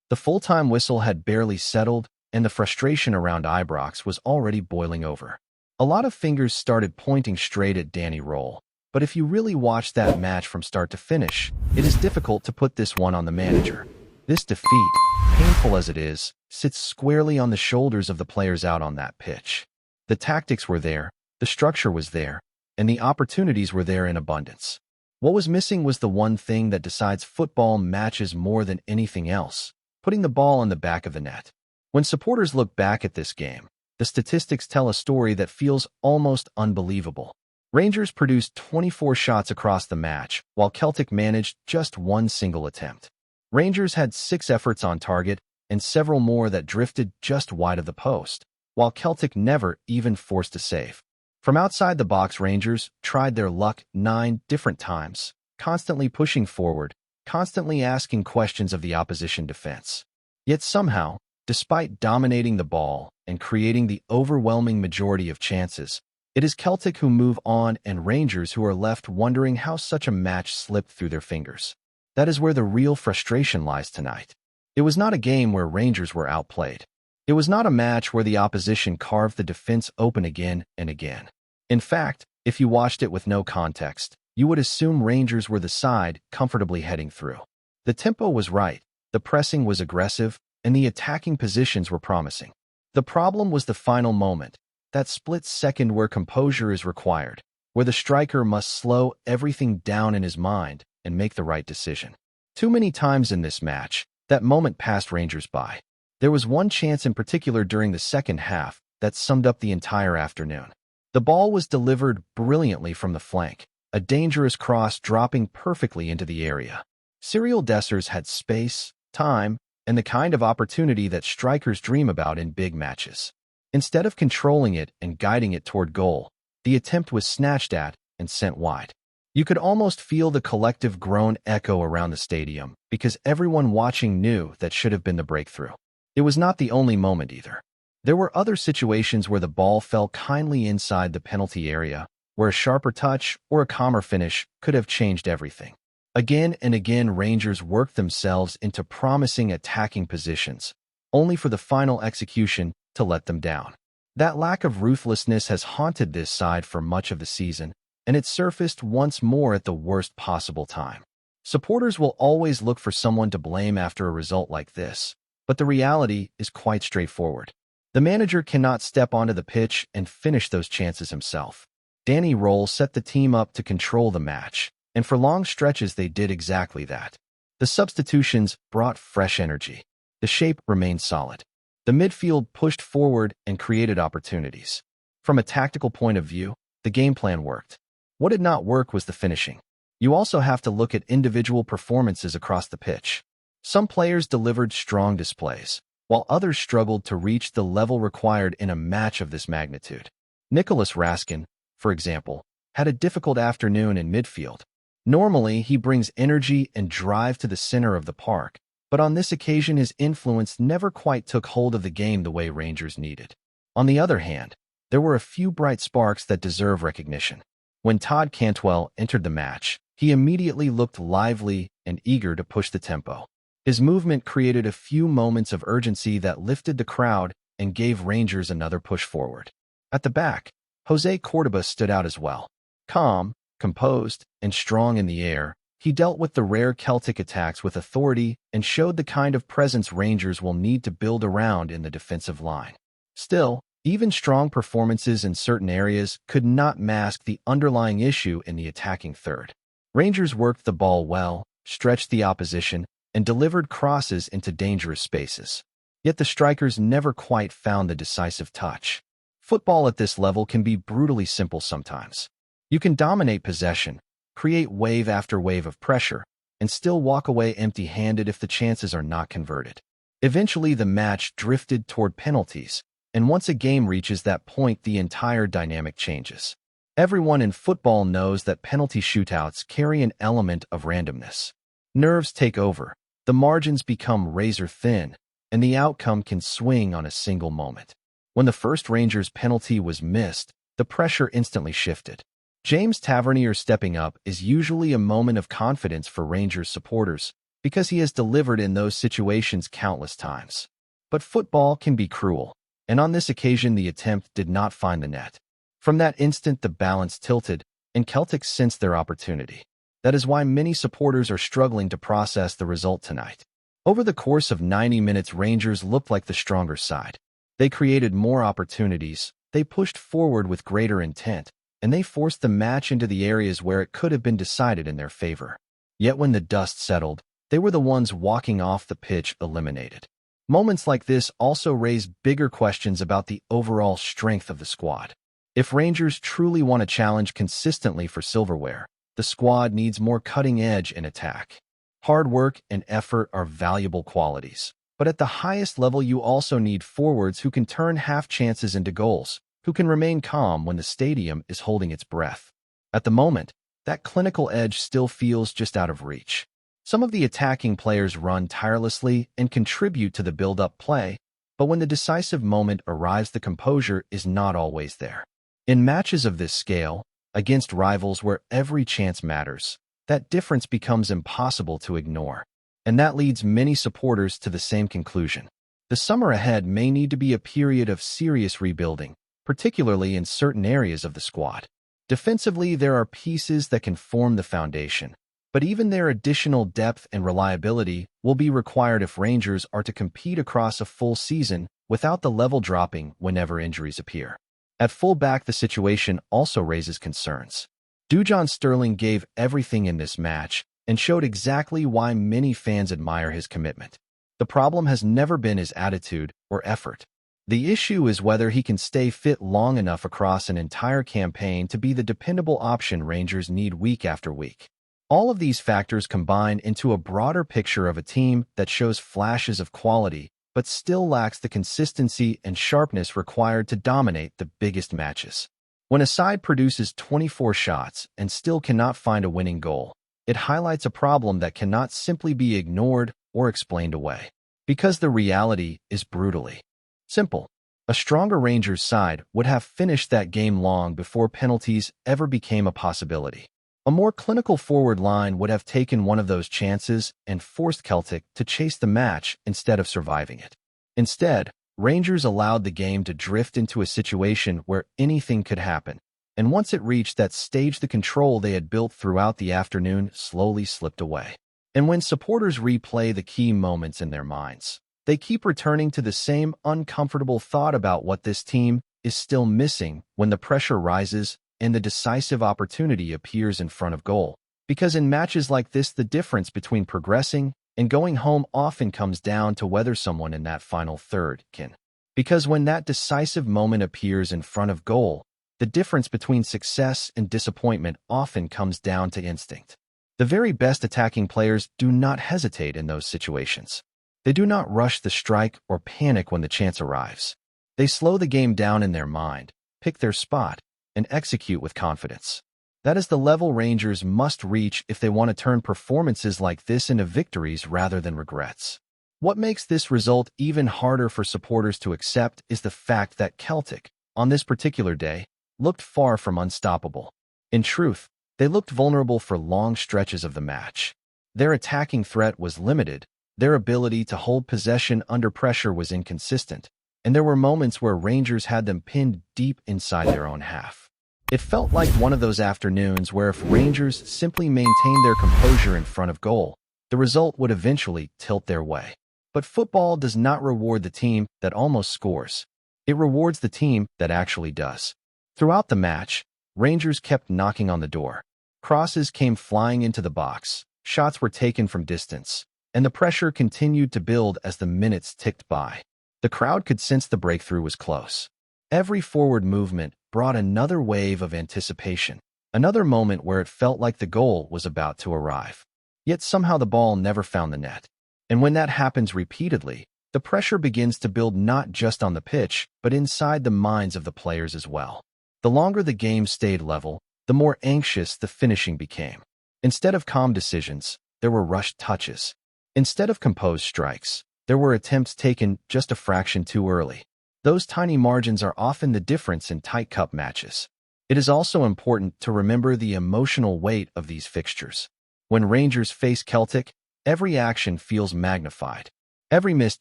The full-time whistle had barely settled, and the frustration around Ibrox was already boiling over. A lot of fingers started pointing straight at Danny Roll, but if you really watch that match from start to finish, it is difficult to put this one on the manager. This defeat, painful as it is, sits squarely on the shoulders of the players out on that pitch. The tactics were there, the structure was there, and the opportunities were there in abundance. What was missing was the one thing that decides football matches more than anything else: putting the ball in the back of the net. When supporters look back at this game, the statistics tell a story that feels almost unbelievable. Rangers produced 24 shots across the match, while Celtic managed just one single attempt. Rangers had 6 efforts on target and several more that drifted just wide of the post, while Celtic never even forced a save. From outside the box, Rangers tried their luck 9 different times, constantly pushing forward, constantly asking questions of the opposition defense. Yet somehow, despite dominating the ball and creating the overwhelming majority of chances, it is Celtic who move on and Rangers who are left wondering how such a match slipped through their fingers. That is where the real frustration lies tonight. It was not a game where Rangers were outplayed. It was not a match where the opposition carved the defense open again and again. In fact, if you watched it with no context, you would assume Rangers were the side comfortably heading through. The tempo was right, the pressing was aggressive, and the attacking positions were promising. The problem was the final moment, that split second where composure is required, where the striker must slow everything down in his mind and make the right decision. Too many times in this match, that moment passed Rangers by. There was one chance in particular during the second half that summed up the entire afternoon. The ball was delivered brilliantly from the flank, a dangerous cross dropping perfectly into the area. Cyril Dessers had space, time, and the kind of opportunity that strikers dream about in big matches. Instead of controlling it and guiding it toward goal, the attempt was snatched at and sent wide. You could almost feel the collective groan echo around the stadium because everyone watching knew that should have been the breakthrough. It was not the only moment either. There were other situations where the ball fell kindly inside the penalty area, where a sharper touch or a calmer finish could have changed everything. Again and again, Rangers worked themselves into promising attacking positions, only for the final execution to let them down. That lack of ruthlessness has haunted this side for much of the season, and it surfaced once more at the worst possible time. Supporters will always look for someone to blame after a result like this, but the reality is quite straightforward. The manager cannot step onto the pitch and finish those chances himself. Danny Roll set the team up to control the match, and for long stretches they did exactly that. The substitutions brought fresh energy. The shape remained solid. The midfield pushed forward and created opportunities. From a tactical point of view, the game plan worked. What did not work was the finishing. You also have to look at individual performances across the pitch. Some players delivered strong displays, while others struggled to reach the level required in a match of this magnitude. Nicholas Raskin, for example, had a difficult afternoon in midfield. Normally, he brings energy and drive to the center of the park, but on this occasion his influence never quite took hold of the game the way Rangers needed. On the other hand, there were a few bright sparks that deserve recognition. When Todd Cantwell entered the match, he immediately looked lively and eager to push the tempo. His movement created a few moments of urgency that lifted the crowd and gave Rangers another push forward. At the back, Jose Cordoba stood out as well. Calm, composed, and strong in the air, he dealt with the rare Celtic attacks with authority and showed the kind of presence Rangers will need to build around in the defensive line. Still, even strong performances in certain areas could not mask the underlying issue in the attacking third. Rangers worked the ball well, stretched the opposition, and delivered crosses into dangerous spaces. Yet the strikers never quite found the decisive touch. Football at this level can be brutally simple sometimes. You can dominate possession, create wave after wave of pressure, and still walk away empty-handed if the chances are not converted. Eventually, the match drifted toward penalties, and once a game reaches that point, the entire dynamic changes. Everyone in football knows that penalty shootouts carry an element of randomness. Nerves take over, the margins become razor-thin, and the outcome can swing on a single moment. When the first Rangers penalty was missed, the pressure instantly shifted. James Tavernier stepping up is usually a moment of confidence for Rangers supporters, because he has delivered in those situations countless times. But football can be cruel, and on this occasion the attempt did not find the net. From that instant the balance tilted, and Celtic sensed their opportunity. That is why many supporters are struggling to process the result tonight. Over the course of 90 minutes, Rangers looked like the stronger side. They created more opportunities, they pushed forward with greater intent, and they forced the match into the areas where it could have been decided in their favor. Yet when the dust settled, they were the ones walking off the pitch eliminated. Moments like this also raise bigger questions about the overall strength of the squad. If Rangers truly want to challenge consistently for silverware, the squad needs more cutting edge in attack. Hard work and effort are valuable qualities, but at the highest level you also need forwards who can turn half chances into goals, who can remain calm when the stadium is holding its breath. At the moment, that clinical edge still feels just out of reach. Some of the attacking players run tirelessly and contribute to the build-up play, but when the decisive moment arrives, the composure is not always there. In matches of this scale, against rivals where every chance matters, that difference becomes impossible to ignore. And that leads many supporters to the same conclusion. The summer ahead may need to be a period of serious rebuilding, particularly in certain areas of the squad. Defensively, there are pieces that can form the foundation, but even their additional depth and reliability will be required if Rangers are to compete across a full season without the level dropping whenever injuries appear. At full-back, the situation also raises concerns. Dujon Sterling gave everything in this match and showed exactly why many fans admire his commitment. The problem has never been his attitude or effort. The issue is whether he can stay fit long enough across an entire campaign to be the dependable option Rangers need week after week. All of these factors combine into a broader picture of a team that shows flashes of quality but still lacks the consistency and sharpness required to dominate the biggest matches. When a side produces 24 shots and still cannot find a winning goal, it highlights a problem that cannot simply be ignored or explained away. Because the reality is brutally simple. A stronger Rangers side would have finished that game long before penalties ever became a possibility. A more clinical forward line would have taken one of those chances and forced Celtic to chase the match instead of surviving it. Instead, Rangers allowed the game to drift into a situation where anything could happen, and once it reached that stage, the control they had built throughout the afternoon slowly slipped away. And when supporters replay the key moments in their minds, they keep returning to the same uncomfortable thought about what this team is still missing when the pressure rises and the decisive opportunity appears in front of goal. Because in matches like this, the difference between progressing and going home often comes down to whether someone in that final third can. Because when that decisive moment appears in front of goal, the difference between success and disappointment often comes down to instinct. The very best attacking players do not hesitate in those situations. They do not rush the strike or panic when the chance arrives. They slow the game down in their mind, pick their spot, and execute with confidence. That is the level Rangers must reach if they want to turn performances like this into victories rather than regrets. What makes this result even harder for supporters to accept is the fact that Celtic, on this particular day, looked far from unstoppable. In truth, they looked vulnerable for long stretches of the match. Their attacking threat was limited, their ability to hold possession under pressure was inconsistent, and there were moments where Rangers had them pinned deep inside their own half. It felt like one of those afternoons where if Rangers simply maintained their composure in front of goal, the result would eventually tilt their way. But football does not reward the team that almost scores. It rewards the team that actually does. Throughout the match, Rangers kept knocking on the door. Crosses came flying into the box, shots were taken from distance, and the pressure continued to build as the minutes ticked by. The crowd could sense the breakthrough was close. Every forward movement brought another wave of anticipation, another moment where it felt like the goal was about to arrive. Yet somehow the ball never found the net. And when that happens repeatedly, the pressure begins to build not just on the pitch, but inside the minds of the players as well. The longer the game stayed level, the more anxious the finishing became. Instead of calm decisions, there were rushed touches. Instead of composed strikes, there were attempts taken just a fraction too early. Those tiny margins are often the difference in tight cup matches. It is also important to remember the emotional weight of these fixtures. When Rangers face Celtic, Every action feels magnified. Every missed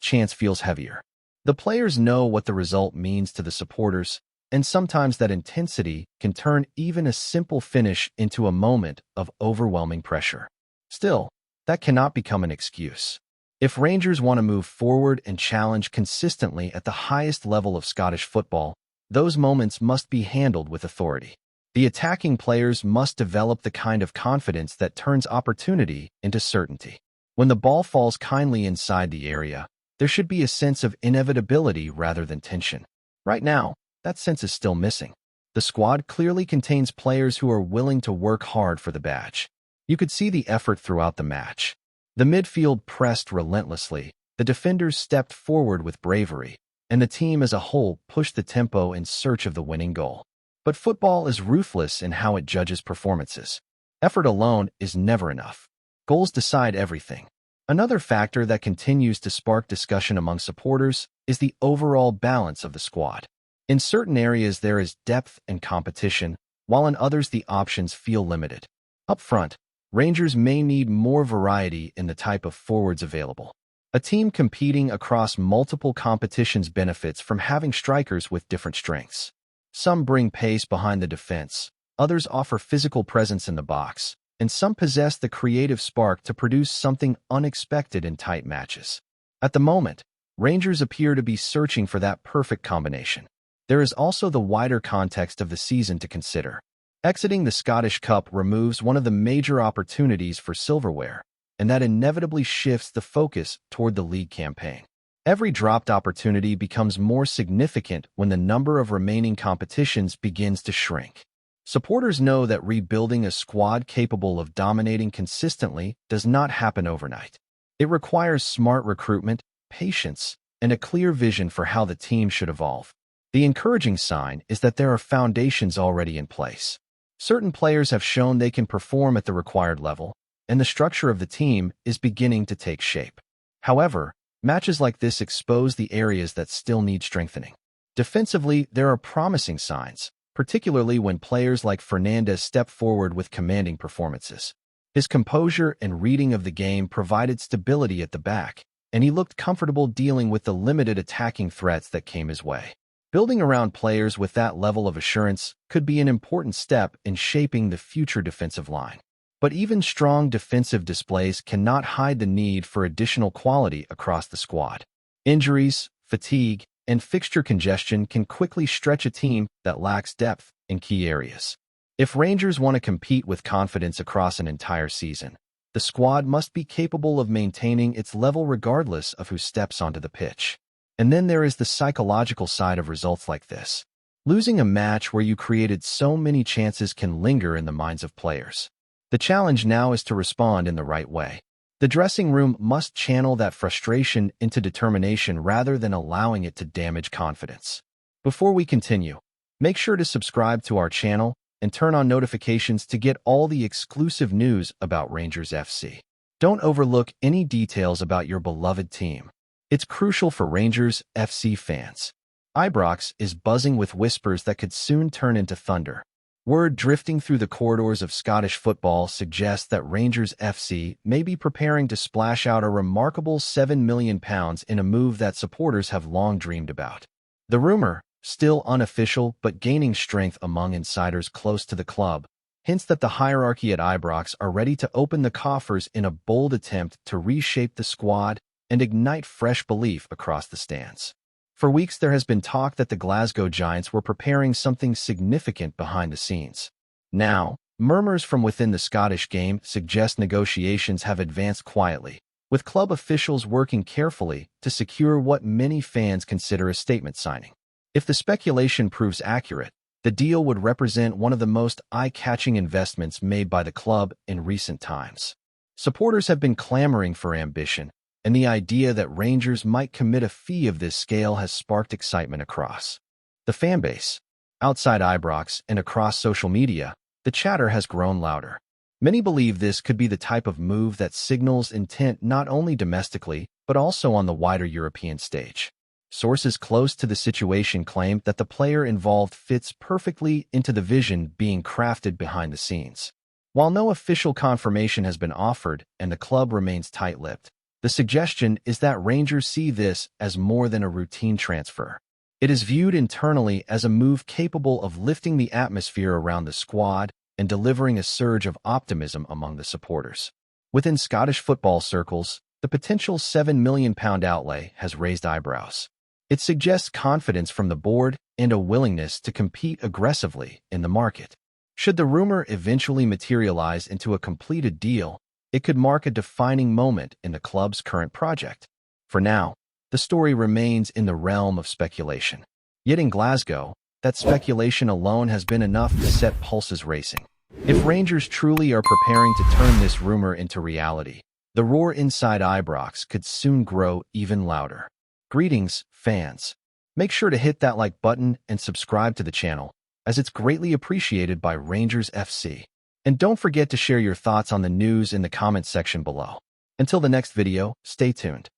chance feels heavier. The players know what the result means to the supporters, and sometimes that intensity can turn even a simple finish into a moment of overwhelming pressure. Still, that cannot become an excuse. If Rangers want to move forward and challenge consistently at the highest level of Scottish football, those moments must be handled with authority. The attacking players must develop the kind of confidence that turns opportunity into certainty. When the ball falls kindly inside the area, there should be a sense of inevitability rather than tension. Right now, that sense is still missing. The squad clearly contains players who are willing to work hard for the badge. You could see the effort throughout the match. The midfield pressed relentlessly, the defenders stepped forward with bravery, and the team as a whole pushed the tempo in search of the winning goal. But football is ruthless in how it judges performances. Effort alone is never enough. Goals decide everything. Another factor that continues to spark discussion among supporters is the overall balance of the squad. In certain areas there is depth and competition, while in others the options feel limited. Up front, Rangers may need more variety in the type of forwards available. A team competing across multiple competitions benefits from having strikers with different strengths. Some bring pace behind the defense, others offer physical presence in the box, and some possess the creative spark to produce something unexpected in tight matches. At the moment, Rangers appear to be searching for that perfect combination. There is also the wider context of the season to consider. Exiting the Scottish Cup removes one of the major opportunities for silverware, and that inevitably shifts the focus toward the league campaign. Every dropped opportunity becomes more significant when the number of remaining competitions begins to shrink. Supporters know that rebuilding a squad capable of dominating consistently does not happen overnight. It requires smart recruitment, patience, and a clear vision for how the team should evolve. The encouraging sign is that there are foundations already in place. Certain players have shown they can perform at the required level, and the structure of the team is beginning to take shape. However, matches like this expose the areas that still need strengthening. Defensively, there are promising signs, particularly when players like Fernandes step forward with commanding performances. His composure and reading of the game provided stability at the back, and he looked comfortable dealing with the limited attacking threats that came his way. Building around players with that level of assurance could be an important step in shaping the future defensive line. But even strong defensive displays cannot hide the need for additional quality across the squad. Injuries, fatigue, and fixture congestion can quickly stretch a team that lacks depth in key areas. If Rangers want to compete with confidence across an entire season, the squad must be capable of maintaining its level regardless of who steps onto the pitch. And then there is the psychological side of results like this. Losing a match where you created so many chances can linger in the minds of players. The challenge now is to respond in the right way. The dressing room must channel that frustration into determination rather than allowing it to damage confidence. Before we continue, make sure to subscribe to our channel and turn on notifications to get all the exclusive news about Rangers FC. Don't overlook any details about your beloved team. It's crucial for Rangers FC fans. Ibrox is buzzing with whispers that could soon turn into thunder. Word drifting through the corridors of Scottish football suggests that Rangers FC may be preparing to splash out a remarkable £7 million in a move that supporters have long dreamed about. The rumor, still unofficial but gaining strength among insiders close to the club, hints that the hierarchy at Ibrox are ready to open the coffers in a bold attempt to reshape the squad and ignite fresh belief across the stands. For weeks there has been talk that the Glasgow Giants were preparing something significant behind the scenes. Now, murmurs from within the Scottish game suggest negotiations have advanced quietly, with club officials working carefully to secure what many fans consider a statement signing. If the speculation proves accurate, the deal would represent one of the most eye-catching investments made by the club in recent times. Supporters have been clamoring for ambition, and the idea that Rangers might commit a fee of this scale has sparked excitement across the fanbase. Outside Ibrox and across social media, the chatter has grown louder. Many believe this could be the type of move that signals intent not only domestically, but also on the wider European stage. Sources close to the situation claim that the player involved fits perfectly into the vision being crafted behind the scenes. While no official confirmation has been offered and the club remains tight-lipped, the suggestion is that Rangers see this as more than a routine transfer. It is viewed internally as a move capable of lifting the atmosphere around the squad and delivering a surge of optimism among the supporters. Within Scottish football circles, the potential £7 million outlay has raised eyebrows. It suggests confidence from the board and a willingness to compete aggressively in the market. Should the rumor eventually materialize into a completed deal, it could mark a defining moment in the club's current project. For now, the story remains in the realm of speculation. Yet in Glasgow, that speculation alone has been enough to set pulses racing. If Rangers truly are preparing to turn this rumor into reality, the roar inside Ibrox could soon grow even louder. Greetings, fans. Make sure to hit that like button and subscribe to the channel, as it's greatly appreciated by Rangers FC. And don't forget to share your thoughts on the news in the comments section below. Until the next video, stay tuned.